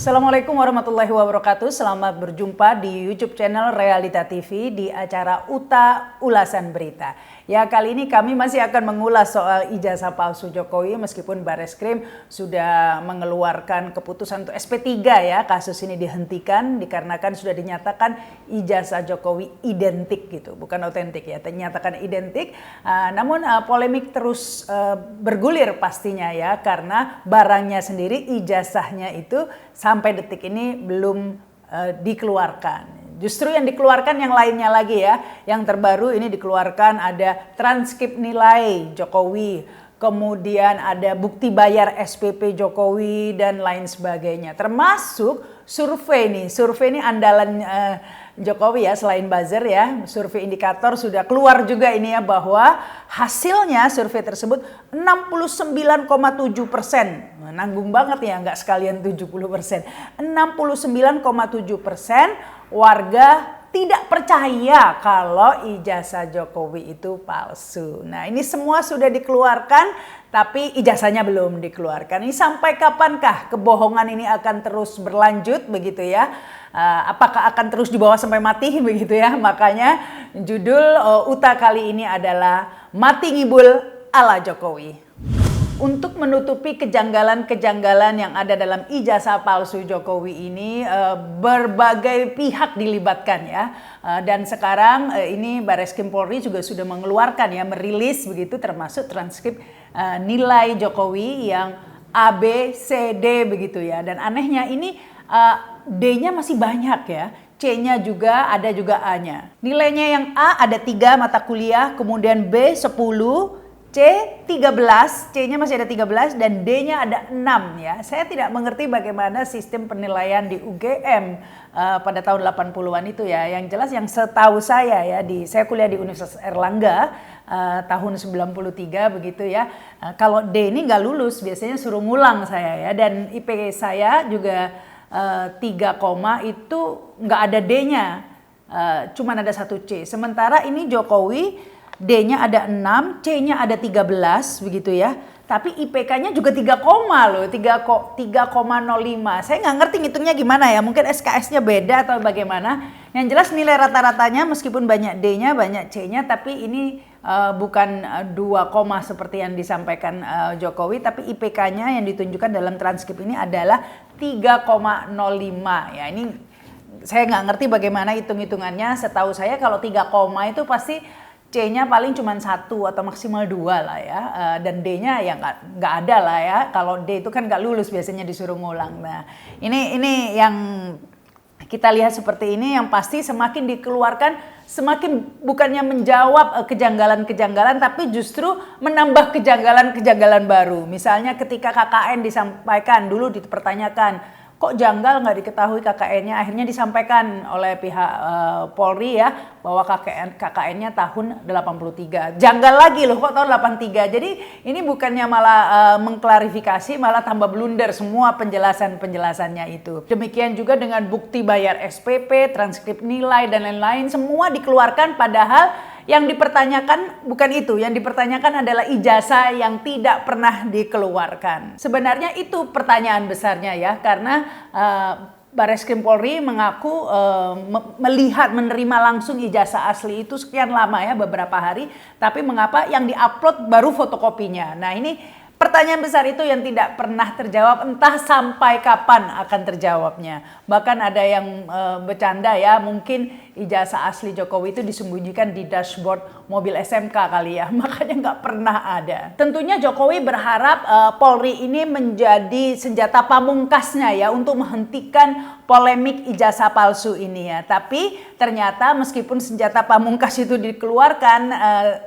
Assalamualaikum warahmatullahi wabarakatuh. Selamat berjumpa di YouTube channel Realita TV di acara UTA Ulasan Berita. Ya, kali ini kami masih akan mengulas soal ijazah palsu Jokowi meskipun Bareskrim sudah mengeluarkan keputusan untuk SP3 ya. Kasus ini dihentikan dikarenakan sudah dinyatakan ijazah Jokowi identik gitu, bukan otentik ya, dinyatakan identik. Namun polemik terus bergulir pastinya ya, karena barangnya sendiri, ijazahnya itu sampai detik ini belum dikeluarkan. Justru yang dikeluarkan yang lainnya lagi ya. Yang terbaru ini dikeluarkan ada transkrip nilai Jokowi, kemudian ada bukti bayar SPP Jokowi dan lain sebagainya. Termasuk survei nih. Survei ini andalan Jokowi ya, selain buzzer ya. Survei indikator sudah keluar juga ini ya, bahwa hasilnya survei tersebut 69,7%. Nanggung banget ya, nggak sekalian 70%. 69,7% warga tidak percaya kalau ijazah Jokowi itu palsu. Nah, ini semua sudah dikeluarkan, tapi ijazahnya belum dikeluarkan. Ini sampai kapankah kebohongan ini akan terus berlanjut begitu ya? Apakah akan terus dibawa sampai mati begitu ya? Makanya judul UTA kali ini adalah Mati Ngibul ala Jokowi. Untuk menutupi kejanggalan-kejanggalan yang ada dalam ijazah palsu Jokowi ini, berbagai pihak dilibatkan ya. Dan sekarang ini Bareskrim Polri juga sudah mengeluarkan ya, merilis begitu, termasuk transkrip nilai Jokowi yang A, B, C, D begitu ya. Dan anehnya ini D-nya masih banyak ya. C-nya juga ada, juga A-nya. Nilainya yang A ada 3 mata kuliah, kemudian B 10, C 13, C-nya masih ada 13 dan D-nya ada 6 ya. Saya tidak mengerti bagaimana sistem penilaian di UGM pada tahun 80-an itu ya. Yang jelas yang setahu saya ya, saya kuliah di Universitas Erlangga tahun 93 begitu ya. Kalau D ini nggak lulus, biasanya suruh ngulang saya ya. Dan IP saya juga 3, itu nggak ada D-nya, cuman ada 1 C. Sementara ini Jokowi D-nya ada 6, C-nya ada 13 begitu ya. Tapi IPK-nya juga 3, loh, 3,05. Saya nggak ngerti ngitungnya gimana ya. Mungkin SKS-nya beda atau bagaimana. Yang jelas nilai rata-ratanya meskipun banyak D-nya, banyak C-nya, tapi ini bukan 2, seperti yang disampaikan Jokowi, tapi IPK-nya yang ditunjukkan dalam transkrip ini adalah 3,05 ya. Ini saya nggak ngerti bagaimana hitung-hitungannya. Setahu saya kalau 3, itu pasti C-nya paling cuma 1 atau maksimal 2 lah ya, dan D-nya ya nggak ada lah ya. Kalau D itu kan nggak lulus, biasanya disuruh ngulang. Nah, ini yang kita lihat seperti ini, yang pasti semakin dikeluarkan, semakin bukannya menjawab kejanggalan-kejanggalan, tapi justru menambah kejanggalan-kejanggalan baru. Misalnya ketika KKN disampaikan, dulu dipertanyakan, kok janggal nggak diketahui KKN-nya, akhirnya disampaikan oleh pihak Polri ya, bahwa KKN-nya tahun 83. Janggal lagi loh, kok tahun 83. Jadi ini bukannya malah mengklarifikasi, malah tambah blunder semua penjelasannya itu. Demikian juga dengan bukti bayar SPP, transkrip nilai dan lain-lain, semua dikeluarkan, padahal yang dipertanyakan bukan itu, yang dipertanyakan adalah ijazah yang tidak pernah dikeluarkan. Sebenarnya itu pertanyaan besarnya ya, karena Bareskrim Polri mengaku menerima langsung ijazah asli itu sekian lama ya, beberapa hari, tapi mengapa yang diupload baru fotokopinya. Nah, ini pertanyaan besar itu yang tidak pernah terjawab, entah sampai kapan akan terjawabnya. Bahkan ada yang bercanda ya, mungkin ijazah asli Jokowi itu disembunyikan di dashboard mobil SMK kali ya, makanya nggak pernah ada. Tentunya Jokowi berharap Polri ini menjadi senjata pamungkasnya ya, untuk menghentikan polemik ijazah palsu ini ya. Tapi ternyata meskipun senjata pamungkas itu dikeluarkan,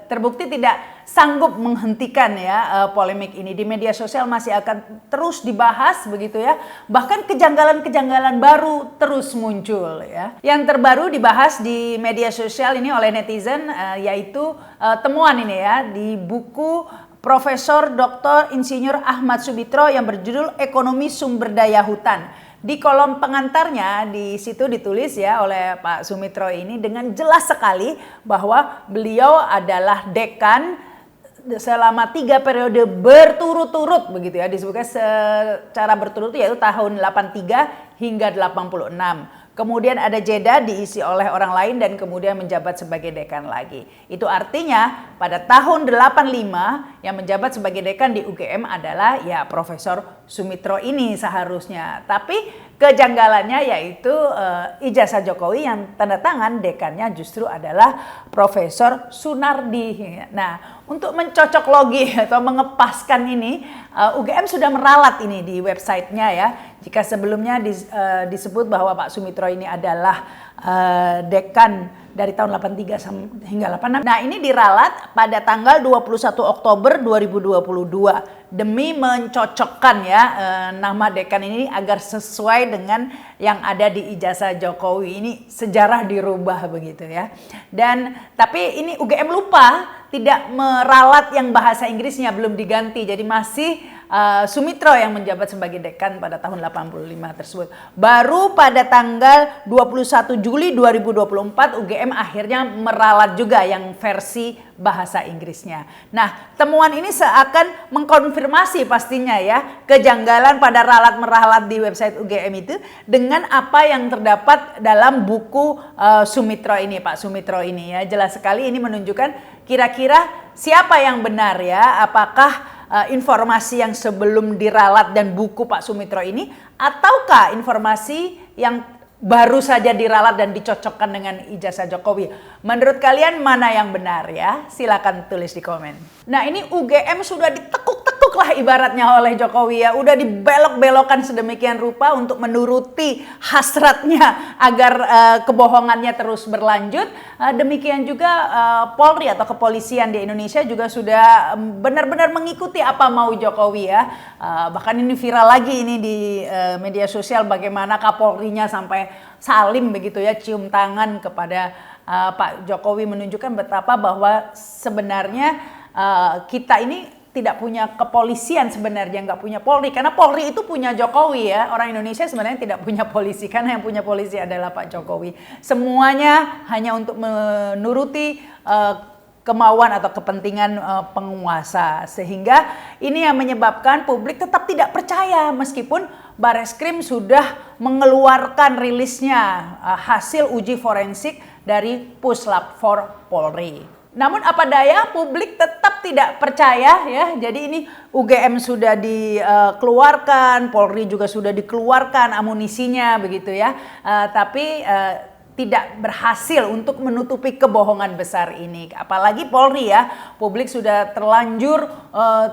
terbukti tidak sanggup menghentikan ya polemik ini. Di media sosial masih akan terus dibahas begitu ya. Bahkan kejanggalan-kejanggalan baru terus muncul ya. Yang terbaru dibahas di media sosial ini oleh netizen, yaitu temuan ini ya di buku Profesor Dr. Insinyur Ahmad Sumitra yang berjudul Ekonomi Sumber Daya Hutan. Di kolom pengantarnya di situ ditulis ya oleh Pak Sumitra ini dengan jelas sekali bahwa beliau adalah dekan selama 3 periode berturut-turut begitu ya, disebutkan secara berturut yaitu tahun 83 hingga 86. Kemudian ada jeda diisi oleh orang lain dan kemudian menjabat sebagai dekan lagi. Itu artinya pada tahun 85 yang menjabat sebagai dekan di UGM adalah ya Profesor Soumitro ini seharusnya. Tapi kejanggalannya yaitu ijazah Jokowi yang tanda tangan dekannya justru adalah Profesor Sunardi. Nah, untuk mencocok logi atau mengepaskan ini, UGM sudah meralat ini di websitenya ya. Jika sebelumnya disebut bahwa Pak Soumitro ini adalah dekan dari tahun 83 hingga 86. Nah, ini diralat pada tanggal 21 Oktober 2022 demi mencocokkan ya nama dekan ini agar sesuai dengan yang ada di ijazah Jokowi. Ini sejarah dirubah begitu ya. Dan tapi ini UGM lupa tidak meralat yang bahasa Inggrisnya, belum diganti. Jadi masih Soumitro yang menjabat sebagai dekan pada tahun 85 tersebut. Baru pada tanggal 21 Juli 2024 UGM akhirnya meralat juga yang versi bahasa Inggrisnya. Nah, temuan ini seakan mengkonfirmasi pastinya ya kejanggalan pada ralat-meralat di website UGM itu dengan apa yang terdapat dalam buku Soumitro ini, Pak Soumitro ini ya. Jelas sekali ini menunjukkan kira-kira siapa yang benar ya, apakah informasi yang sebelum diralat dan buku Pak Soumitro ini ataukah informasi yang baru saja diralat dan dicocokkan dengan ijazah Jokowi. Menurut kalian mana yang benar ya? Silakan tulis di komen. Nah, ini UGM sudah ditekuk-tekuk lah ibaratnya oleh Jokowi ya. Udah dibelok-belokkan sedemikian rupa untuk menuruti hasratnya agar kebohongannya terus berlanjut. Demikian juga Polri atau kepolisian di Indonesia juga sudah benar-benar mengikuti apa mau Jokowi ya. Bahkan ini viral lagi ini di media sosial bagaimana Kapolrinya sampai salim begitu ya, cium tangan kepada Pak Jokowi, menunjukkan betapa bahwa sebenarnya kita ini tidak punya kepolisian sebenarnya, nggak punya Polri, karena Polri itu punya Jokowi ya. Orang Indonesia sebenarnya tidak punya polisi, karena yang punya polisi adalah Pak Jokowi. Semuanya hanya untuk menuruti kemauan atau kepentingan penguasa, sehingga ini yang menyebabkan publik tetap tidak percaya meskipun Bareskrim sudah mengeluarkan rilisnya hasil uji forensik dari Puslap 4 Polri. Namun apa daya, publik tetap tidak percaya ya. Jadi ini UGM sudah dikeluarkan, Polri juga sudah dikeluarkan amunisinya begitu ya. Tapi tidak berhasil untuk menutupi kebohongan besar ini. Apalagi Polri ya, publik sudah terlanjur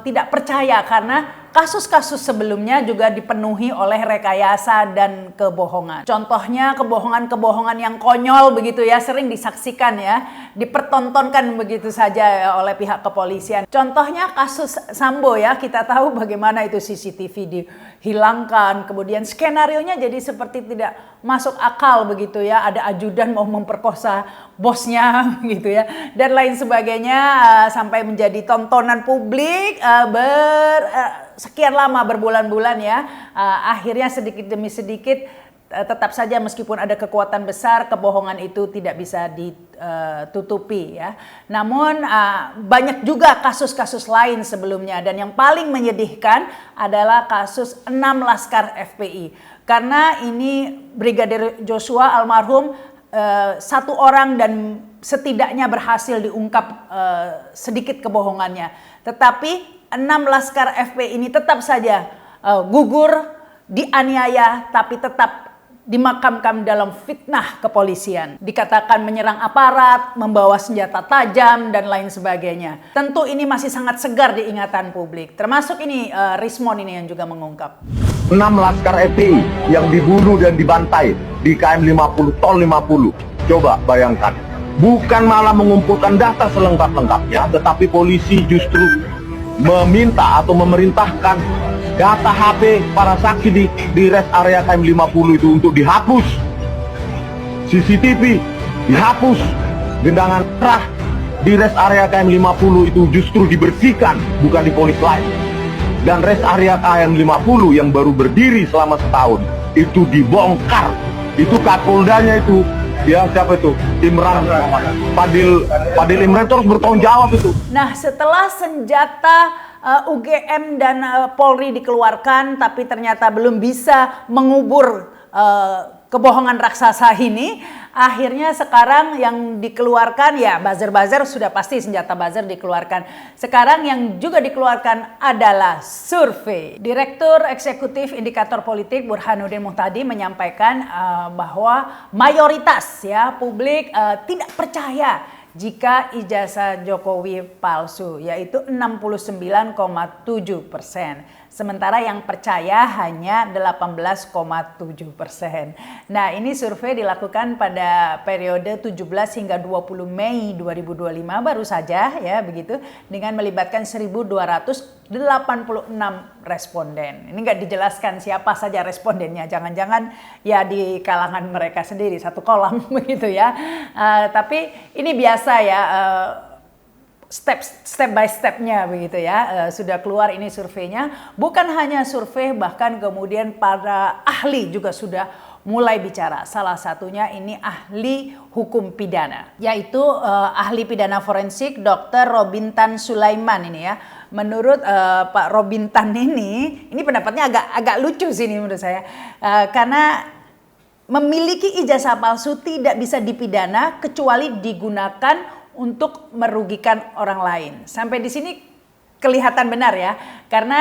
tidak percaya karena kasus-kasus sebelumnya juga dipenuhi oleh rekayasa dan kebohongan. Contohnya kebohongan-kebohongan yang konyol begitu ya, sering disaksikan ya, dipertontonkan begitu saja oleh pihak kepolisian. Contohnya kasus Sambo ya, kita tahu bagaimana itu CCTV dihilangkan, kemudian skenarionya jadi seperti tidak masuk akal begitu ya, ada ajudan mau memperkosa bosnya gitu ya, dan lain sebagainya, sampai menjadi tontonan publik sekian lama, berbulan-bulan ya. Akhirnya sedikit demi sedikit tetap saja meskipun ada kekuatan besar, kebohongan itu tidak bisa ditutupi ya. Namun banyak juga kasus-kasus lain sebelumnya, dan yang paling menyedihkan adalah kasus 6 laskar FPI. Karena ini Brigadir Joshua almarhum satu orang dan setidaknya berhasil diungkap sedikit kebohongannya. Tetapi 6 laskar FPI ini tetap saja gugur, dianiaya, tapi tetap dimakamkan dalam fitnah kepolisian. Dikatakan menyerang aparat, membawa senjata tajam, dan lain sebagainya. Tentu ini masih sangat segar di ingatan publik. Termasuk ini Rismon ini yang juga mengungkap. 6 laskar FPI yang dibunuh dan dibantai di KM 50, Tol 50. Coba bayangkan. Bukan malah mengumpulkan data selengkap-lengkapnya, tetapi polisi justru meminta atau memerintahkan data HP para saksi di rest area KM 50 itu untuk dihapus. CCTV dihapus. Gendangan merah di rest area KM 50 itu justru dibersihkan, bukan dipolis lain. Dan rest area KM 50 yang baru berdiri selama setahun itu dibongkar. Itu Kapoldanya itu Ya, siapa itu? Imran, Fadil Imran itu harus bertanggung jawab itu. Nah, setelah senjata UGM dan Polri dikeluarkan, tapi ternyata belum bisa mengubur kebohongan raksasa ini, akhirnya sekarang yang dikeluarkan ya buzzer-buzzer, sudah pasti senjata buzzer dikeluarkan. Sekarang yang juga dikeluarkan adalah survei. Direktur Eksekutif Indikator Politik Burhanuddin Muhtadi menyampaikan bahwa mayoritas ya publik tidak percaya jika ijazah Jokowi palsu, yaitu 69,7%. Sementara yang percaya hanya 18,7%. Nah, ini survei dilakukan pada periode 17 hingga 20 Mei 2025 baru saja ya begitu, dengan melibatkan 1.286 responden. Ini nggak dijelaskan siapa saja respondennya, jangan-jangan ya di kalangan mereka sendiri satu kolam begitu ya. Tapi ini biasa ya. Step by stepnya begitu ya, sudah keluar ini surveinya. Bukan hanya survei, bahkan kemudian para ahli juga sudah mulai bicara. Salah satunya ini ahli hukum pidana, yaitu ahli pidana forensik Dr. Robintan Sulaiman ini ya. Menurut Pak Robintan ini pendapatnya agak lucu sih ini menurut saya, karena memiliki ijazah palsu tidak bisa dipidana kecuali digunakan untuk merugikan orang lain. Sampai di sini kelihatan benar ya, karena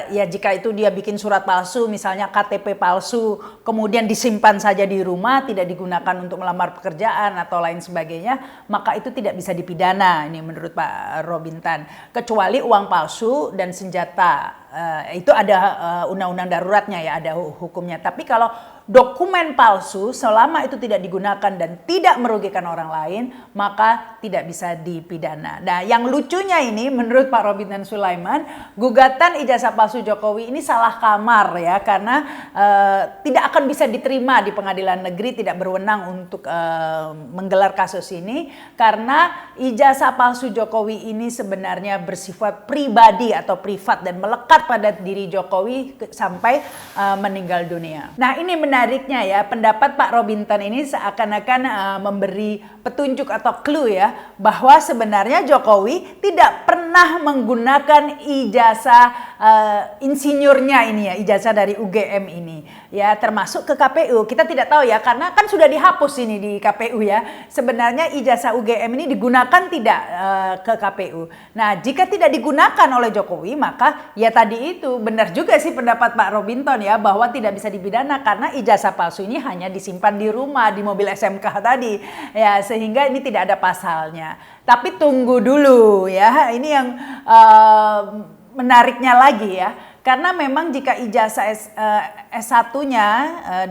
ya jika itu dia bikin surat palsu, misalnya KTP palsu, kemudian disimpan saja di rumah, tidak digunakan untuk melamar pekerjaan atau lain sebagainya, maka itu tidak bisa dipidana. Ini menurut Pak Robintan, kecuali uang palsu dan senjata. Itu ada undang-undang daruratnya ya, ada hukumnya. Tapi kalau dokumen palsu, selama itu tidak digunakan dan tidak merugikan orang lain, maka tidak bisa dipidana. Nah, yang lucunya ini menurut Pak Robintan Sulaiman, gugatan ijazah palsu Jokowi ini salah kamar ya, karena tidak akan bisa diterima di pengadilan negeri, tidak berwenang untuk menggelar kasus ini, karena ijazah palsu Jokowi ini sebenarnya bersifat pribadi atau privat dan melekat pada diri Jokowi sampai meninggal dunia. Nah, ini menariknya ya, pendapat Pak Robintan ini seakan-akan memberi petunjuk atau clue ya, bahwa sebenarnya Jokowi tidak pernah menggunakan ijazah insinyurnya ini ya, ijazah dari UGM ini ya, termasuk ke KPU. Kita tidak tahu ya, karena kan sudah dihapus ini di KPU ya. Sebenarnya ijazah UGM ini digunakan tidak ke KPU. Nah, jika tidak digunakan oleh Jokowi, maka ya tadi itu benar juga sih pendapat Pak Robintan ya, bahwa tidak bisa dipidana karena ijazah palsu ini hanya disimpan di rumah, di mobil SMK tadi ya, sehingga ini tidak ada pasalnya. Tapi tunggu dulu ya, ini yang menariknya lagi ya, karena memang jika ijazah S1-nya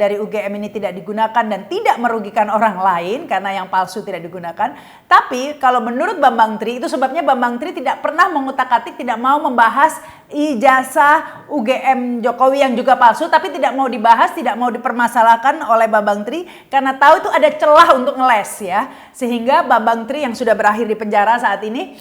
dari UGM ini tidak digunakan dan tidak merugikan orang lain karena yang palsu tidak digunakan, tapi kalau menurut Bambang Tri, itu sebabnya Bambang Tri tidak pernah mengutak-atik, tidak mau membahas ijazah UGM Jokowi yang juga palsu, tapi tidak mau dibahas, tidak mau dipermasalahkan oleh Bambang Tri karena tahu itu ada celah untuk ngeles ya, sehingga Bambang Tri yang sudah berakhir di penjara saat ini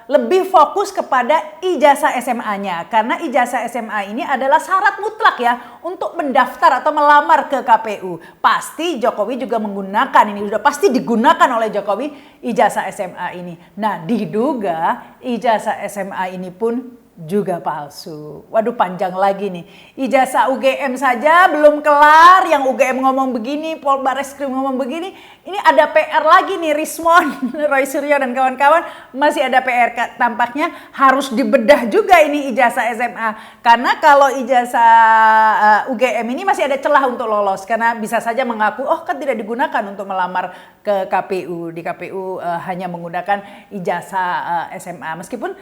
lebih fokus kepada ijazah SMA-nya, karena ijazah SMA ini adalah syarat mutlak ya untuk mendaftar atau melamar ke KPU. Pasti Jokowi juga menggunakan ini, sudah pasti digunakan oleh Jokowi ijazah SMA ini. Nah, diduga ijazah SMA ini pun juga palsu. Waduh, panjang lagi nih. Ijazah UGM saja belum kelar, yang UGM ngomong begini, Polbareskrim ngomong begini. Ini ada PR lagi nih, Rismon, Roy Suryo dan kawan-kawan masih ada PR, tampaknya harus dibedah juga ini ijazah SMA. Karena kalau ijazah UGM ini masih ada celah untuk lolos, karena bisa saja mengaku oh kan tidak digunakan untuk melamar ke KPU. Di KPU hanya menggunakan ijazah SMA. Meskipun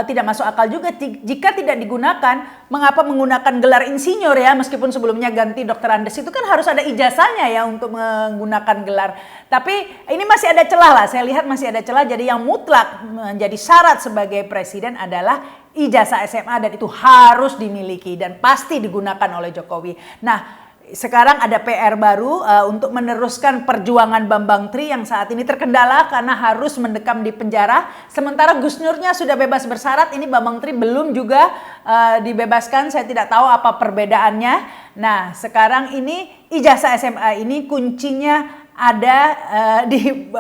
tidak masuk akal juga jika tidak digunakan, mengapa menggunakan gelar insinyur ya, meskipun sebelumnya ganti Dr. Andes itu kan harus ada ijazahnya ya untuk menggunakan gelar. Tapi ini masih ada celah lah, saya lihat masih ada celah. Jadi yang mutlak menjadi syarat sebagai presiden adalah ijazah SMA, dan itu harus dimiliki dan pasti digunakan oleh Jokowi. Nah, sekarang ada PR baru untuk meneruskan perjuangan Bambang Tri yang saat ini terkendala karena harus mendekam di penjara. Sementara Gus Nurnya sudah bebas bersyarat, ini Bambang Tri belum juga dibebaskan. Saya tidak tahu apa perbedaannya. Nah, sekarang ini ijazah SMA ini kuncinya ada di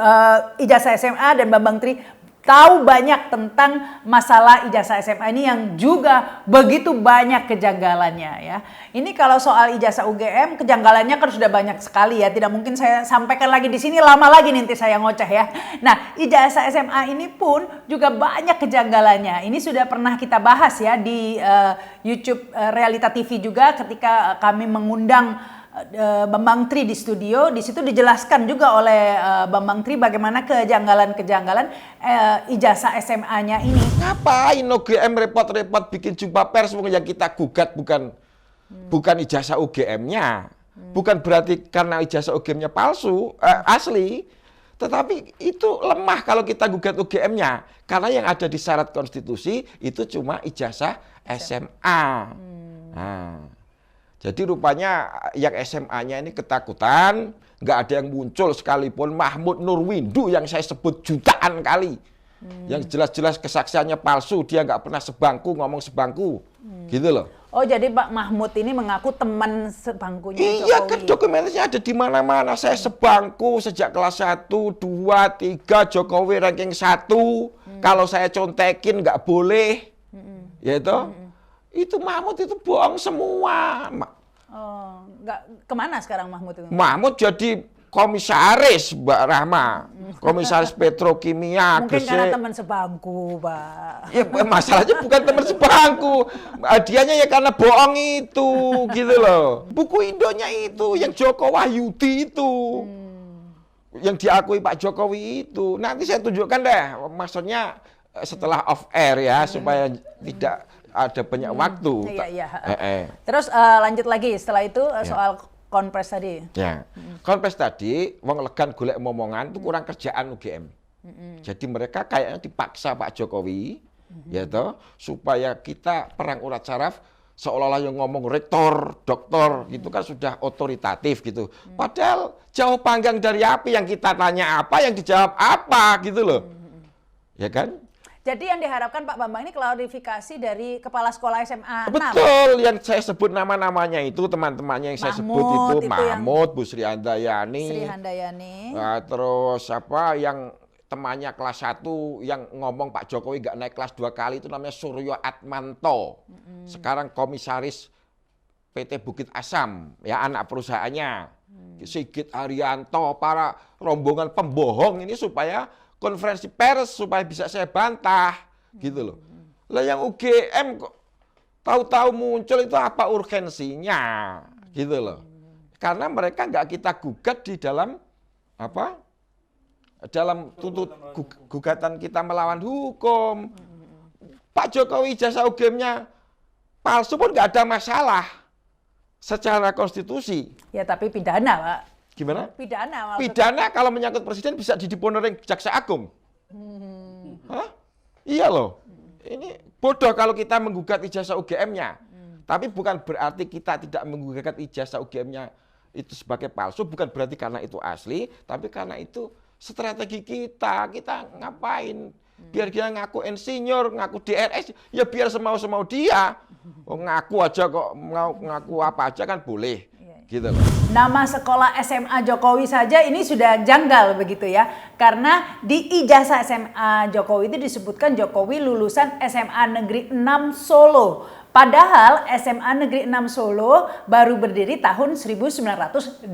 ijazah SMA dan Bambang Tri tahu banyak tentang masalah ijazah SMA ini yang juga begitu banyak kejanggalannya ya. Ini kalau soal ijazah UGM kejanggalannya kan sudah banyak sekali ya. Tidak mungkin saya sampaikan lagi di sini, lama lagi nanti saya ngoceh ya. Nah, ijazah SMA ini pun juga banyak kejanggalannya. Ini sudah pernah kita bahas ya di YouTube Realita TV juga ketika kami mengundang Bambang Tri di studio. Di situ dijelaskan juga oleh Bambang Tri bagaimana kejanggalan-kejanggalan ijazah SMA-nya ini. Ngapain UGM repot-repot bikin jumpa pers yang kita gugat bukan ijazah UGM-nya. Bukan berarti karena ijazah UGM-nya palsu, asli. Tetapi itu lemah kalau kita gugat UGM-nya. Karena yang ada di syarat konstitusi itu cuma ijazah SMA. Nah, jadi rupanya yang SMA-nya ini ketakutan, nggak ada yang muncul sekalipun Mahmud Nurwindu yang saya sebut jutaan kali. Yang jelas-jelas kesaksiannya palsu, dia nggak pernah sebangku, ngomong sebangku. Gitu loh. Oh, jadi Pak Mahmud ini mengaku teman sebangkunya Jokowi. Iya kan dokumentasinya ada di mana-mana. Saya sebangku sejak kelas 1, 2, 3, Jokowi ranking 1. Kalau saya contekin nggak boleh. Ya itu. Itu Mahmud itu bohong semua. Oh, nggak kemana sekarang Mahmud itu? Mahmud jadi komisaris, Mbak Rahma. Komisaris petrokimia. Mungkin karena teman sebangku, Pak. Ya masalahnya bukan teman sebangku. Dianya ya karena bohong itu, gitu loh. Buku Indonya itu, yang Joko Wahyudi itu. Yang diakui Pak Jokowi itu. Nanti saya tunjukkan deh, maksudnya setelah off air ya, supaya tidak ada banyak waktu. Iya. Terus lanjut lagi setelah itu soal konpres tadi. Ya, konpres tadi, wong legan golek momongan itu kurang kerjaan UGM. Jadi mereka kayaknya dipaksa Pak Jokowi, ya toh, supaya kita perang urat saraf seolah-olah yang ngomong rektor, doktor, gitu kan sudah otoritatif gitu. Padahal jauh panggang dari api, yang kita tanya apa, yang dijawab apa, gitu loh. Ya kan? Jadi yang diharapkan Pak Bambang ini klarifikasi dari kepala sekolah SMA 6. Betul, yang saya sebut nama-namanya itu, teman-temannya yang saya sebut itu Mahmud, Bu Sri Handayani. Terus apa yang temannya kelas 1 yang ngomong Pak Jokowi nggak naik kelas 2 kali itu namanya Suryo Atmanto. Sekarang komisaris PT Bukit Asam, ya anak perusahaannya. Sigit Arianto, para rombongan pembohong ini supaya konferensi pers supaya bisa saya bantah, gitu loh. Lah yang UGM kok tahu-tahu muncul itu apa urgensinya, gitu loh. Karena mereka nggak kita gugat di dalam apa? Dalam gugatan kita melawan hukum. Pak Jokowi ijazah UGM-nya palsu pun nggak ada masalah secara konstitusi. Ya tapi pidana, Pak. Gimana? Pidana. Pidana kalau menyangkut presiden bisa didiponoring Jaksa Agung. Hah? Iya loh. Ini bodoh kalau kita menggugat ijazah UGM-nya. Tapi bukan berarti kita tidak menggugat ijazah UGM-nya itu sebagai palsu. Bukan berarti karena itu asli. Tapi karena itu strategi kita. Kita ngapain? Biar dia ngaku insinyur, ngaku DRS. Ya biar semau-semau dia. Oh, ngaku aja kok. Ngaku apa aja kan boleh. Gitu loh. Nama sekolah SMA Jokowi saja ini sudah janggal begitu ya. Karena di ijazah SMA Jokowi itu disebutkan Jokowi lulusan SMA Negeri 6 Solo. Padahal SMA Negeri 6 Solo baru berdiri tahun 1986.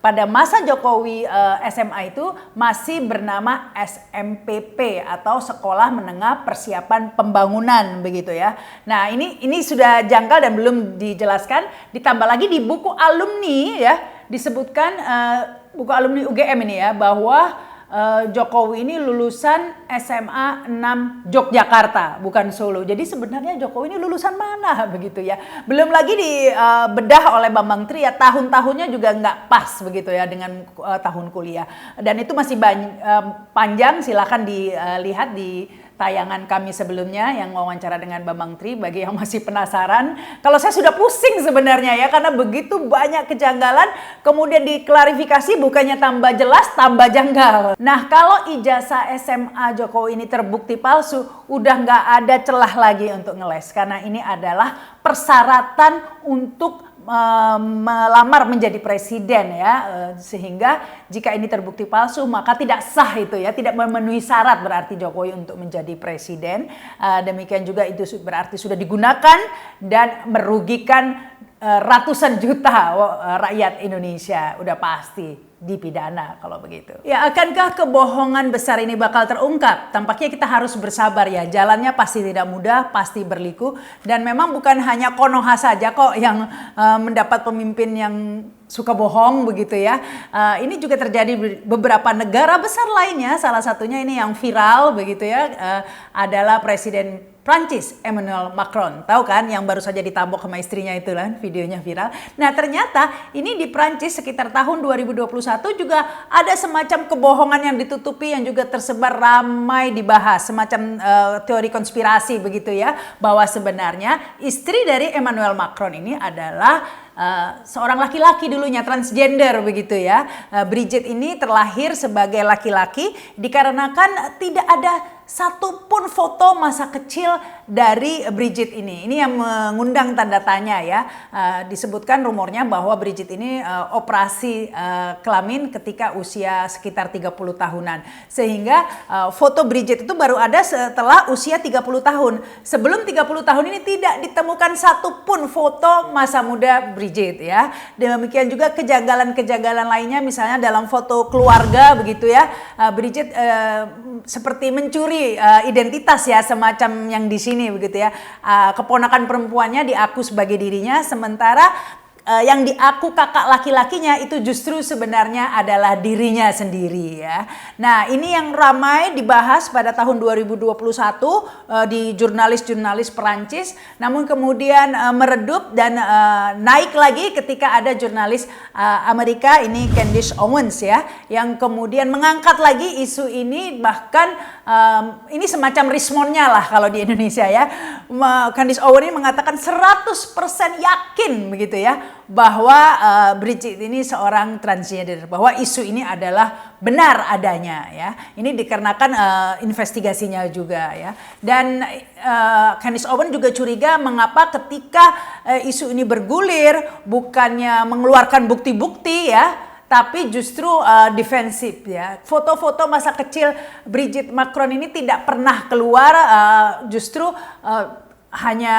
Pada masa Jokowi SMA itu masih bernama SMPP atau Sekolah Menengah Persiapan Pembangunan begitu ya. Nah ini sudah janggal dan belum dijelaskan. Ditambah lagi di buku alumni ya disebutkan buku alumni UGM ini ya bahwa Jokowi ini lulusan SMA 6 Yogyakarta, bukan Solo. Jadi sebenarnya Jokowi ini lulusan mana begitu ya. Belum lagi dibedah oleh Bambang Tri ya, tahun-tahunnya juga nggak pas begitu ya dengan tahun kuliah. Dan itu masih panjang, silakan dilihat di tayangan kami sebelumnya yang wawancara dengan Bambang Tri bagi yang masih penasaran. Kalau saya sudah pusing sebenarnya ya karena begitu banyak kejanggalan kemudian diklarifikasi bukannya tambah jelas tambah janggal. Nah kalau ijazah SMA Jokowi ini terbukti palsu udah nggak ada celah lagi untuk ngeles karena ini adalah persyaratan untuk melamar menjadi presiden ya, sehingga jika ini terbukti palsu maka tidak sah itu ya, tidak memenuhi syarat berarti Jokowi untuk menjadi presiden. Demikian juga itu berarti sudah digunakan dan merugikan ratusan juta rakyat Indonesia, udah pasti dipidana kalau begitu. Ya, akankah kebohongan besar ini bakal terungkap? Tampaknya kita harus bersabar ya. Jalannya pasti tidak mudah, pasti berliku, dan memang bukan hanya Konoha saja kok yang mendapat pemimpin yang suka bohong begitu ya. Ini juga terjadi di beberapa negara besar lainnya. Salah satunya ini yang viral begitu ya, adalah Presiden Prancis Emmanuel Macron, tahu kan yang baru saja ditambok sama istrinya itu kan, videonya viral. Nah ternyata ini di Prancis sekitar tahun 2021 juga ada semacam kebohongan yang ditutupi yang juga tersebar ramai dibahas, semacam teori konspirasi begitu ya, bahwa sebenarnya istri dari Emmanuel Macron ini adalah seorang laki-laki dulunya, transgender begitu ya. Brigitte ini terlahir sebagai laki-laki dikarenakan tidak ada satupun foto masa kecil dari Brigitte ini. Ini yang mengundang tanda tanya ya. Disebutkan rumornya bahwa Brigitte ini operasi kelamin ketika usia sekitar 30 tahunan. Sehingga foto Brigitte itu baru ada setelah usia 30 tahun. Sebelum 30 tahun ini tidak ditemukan satupun foto masa muda Brigitte ya. Demikian juga kejanggalan-kejanggalan lainnya, misalnya dalam foto keluarga begitu ya. Brigitte seperti mencuri identitas ya, semacam yang di sini begitu ya. Keponakan perempuannya diaku sebagai dirinya, sementara yang diaku kakak laki-lakinya itu justru sebenarnya adalah dirinya sendiri ya. Nah ini yang ramai dibahas pada tahun 2021 di jurnalis-jurnalis Perancis, namun kemudian meredup dan naik lagi ketika ada jurnalis Amerika ini Candace Owens ya, yang kemudian mengangkat lagi isu ini, bahkan ini semacam rismonnya lah kalau di Indonesia ya. Candace Owens ini mengatakan 100% yakin begitu ya, bahwa Brigitte ini seorang transgender, bahwa isu ini adalah benar adanya ya. Ini dikarenakan investigasinya juga ya. Dan Candace Owens juga curiga mengapa ketika isu ini bergulir bukannya mengeluarkan bukti-bukti ya, tapi justru defensif ya. Foto-foto masa kecil Brigitte Macron ini tidak pernah keluar, justru hanya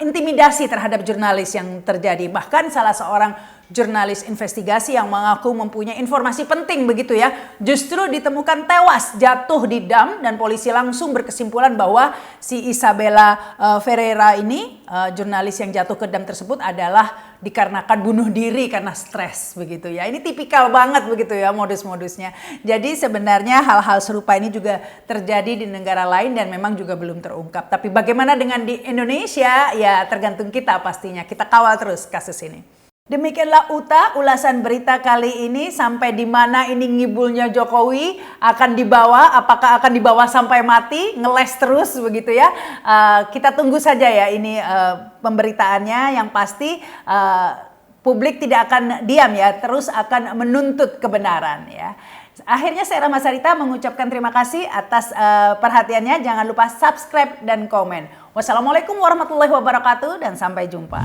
intimidasi terhadap jurnalis yang terjadi. Bahkan salah seorang jurnalis investigasi yang mengaku mempunyai informasi penting begitu ya, justru ditemukan tewas jatuh di dam, dan polisi langsung berkesimpulan bahwa si Isabella Ferreira ini, jurnalis yang jatuh ke dam tersebut, adalah dikarenakan bunuh diri karena stres begitu ya. Ini tipikal banget begitu ya modus-modusnya. Jadi sebenarnya hal-hal serupa ini juga terjadi di negara lain dan memang juga belum terungkap. Tapi bagaimana dengan di Indonesia? Ya tergantung kita pastinya. Kita kawal terus kasus ini. Demikianlah ulasan berita kali ini. Sampai di mana ini ngibulnya Jokowi akan dibawa, apakah akan dibawa sampai mati, ngeles terus begitu ya. Kita tunggu saja ya ini pemberitaannya. Yang pasti publik tidak akan diam ya, terus akan menuntut kebenaran ya. Akhirnya saya Rahma Sarita mengucapkan terima kasih atas perhatiannya. Jangan lupa subscribe dan komen. Wassalamualaikum warahmatullahi wabarakatuh dan sampai jumpa.